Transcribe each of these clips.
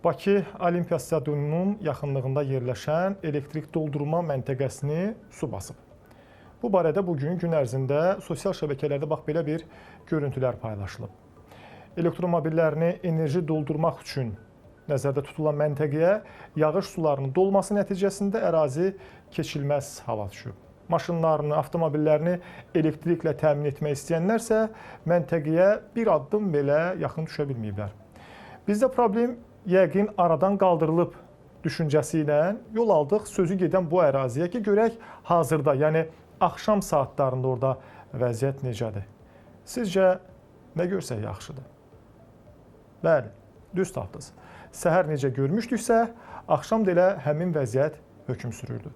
Bakı Olimpiya Stadionunun yaxınlığında yerləşən elektrik doldurma məntəqəsini su basıb. Bu barədə bugün gün ərzində sosial şəbəkələrdə belə bir görüntülər paylaşılıb. Elektromobillərini enerji doldurmaq üçün nəzərdə tutulan məntəqəyə yağış sularının dolması nəticəsində ərazi keçilməz hala düşüb. Maşınlarını, avtomobillərini elektriklə təmin etmək istəyənlərsə məntəqəyə bir addım belə yaxın düşə bilməyiblər. Bizdə problem yəqin aradan qaldırılıb düşüncəsi ilə yol aldıq sözü gedən bu əraziyə ki, görək hazırda, yəni axşam saatlarında orada vəziyyət necədir? Sizcə nə görsək yaxşıdır? Bəli, düz tapdınız. Səhər necə görmüşdüksə, axşam da elə həmin vəziyyət hökm sürürdü.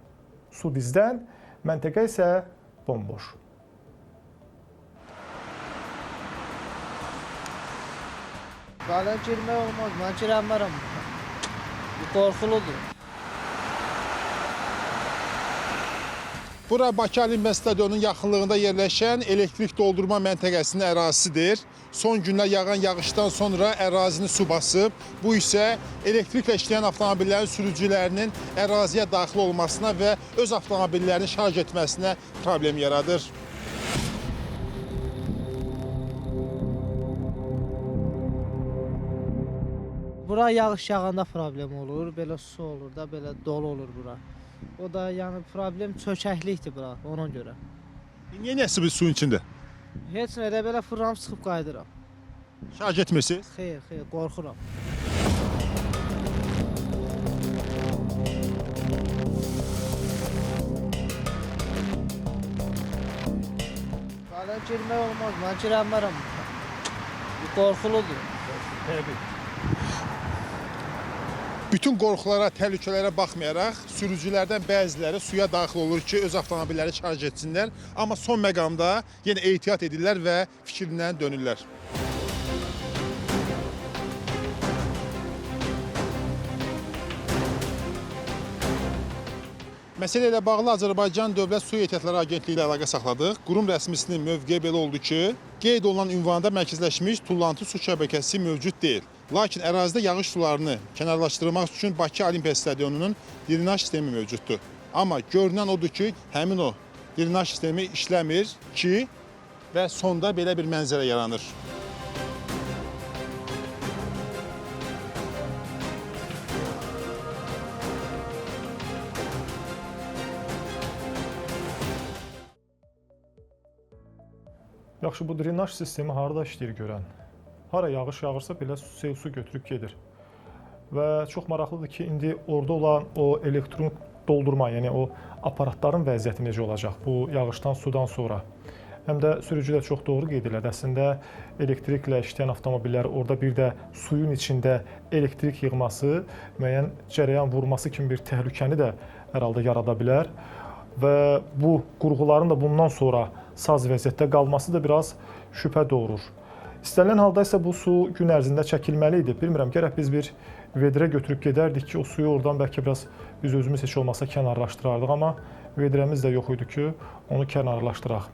Su bizdən, məntəqə isə bomboş. Qala girmək olmaz, mən girəmərəm. Qorxuludur. Bura Bakı Olimpiya Stadionunun yaxınlığında yerləşən elektrik doldurma məntəqəsinin ərazisidir. Son günlər yağan yağışdan sonra ərazini su basıb. Bu isə elektriklə işləyən avtomobillərin sürücülərinin əraziyə daxil olmasına və öz avtomobillərini şarj etməsinə problem yaradır. Bura yağış yağanda problem olur, belə su olur da, belə dolu olur bura. O da yəni problem çökəklikdir bura, ona görə. Niyə nəsi bir suyun içində? Heç nə elə belə fırlanıb çıxıb qayıdıram. Şarj etmirsiniz? Xeyr, qorxuram. Qala girmək olmaz, mən girəmərəm. Qorxuludur. Təbii. Bütün qorxulara, təhlükələrə baxmayaraq, sürücülərdən bəziləri suya daxil olur ki, öz avtomobilləri şarj etsinlər. Amma son məqamda yenə ehtiyat edirlər və fikrindən dönürlər. Məsələ ilə bağlı Azərbaycan Dövlət Su Ehtiyatları Agentliyi ilə əlaqə saxladıq. Qurum rəsmisinin mövqeyi belə oldu ki, qeyd olunan ünvanda mərkəzləşmiş tullantı su şəbəkəsi mövcud deyil. Lakin ərazidə yağış sularını kənarlaşdırmaq üçün Bakı Olimpiya Stadionunun drenaj sistemi mövcuddur. Amma görünən odur ki, həmin o drenaj sistemi işləmir ki, və sonda belə bir mənzərə yaranır. Yaxşı, bu drenaj sistemi harada işləyir görən? Hara yağış yağırsa belə sel su götürüb gedir. Və çox maraqlıdır ki, indi orada olan o elektron doldurma, yəni o aparatların vəziyyəti necə olacaq bu yağışdan, sudan sonra? Həm də sürücü də çox doğru qeyd elədi. Əslində elektriklə işləyən avtomobillər orada bir də suyun içində elektrik yığması, müəyyən cərəyan vurması kimi bir təhlükəni də hər halda yarada bilər. Və bu qurğuların da bundan sonra saz vəziyyətdə qalması da biraz şübhə doğurur. İstənilən halda isə bu su gün ərzində çəkilməli idi. Bilmirəm, gərək biz bir vedrə götürüb gedərdik ki, o suyu oradan bəlkə biraz biz özümüz heç olmasa kənarlaşdırardıq, amma vedrəmiz də yox idi ki, onu kənarlaşdıraq.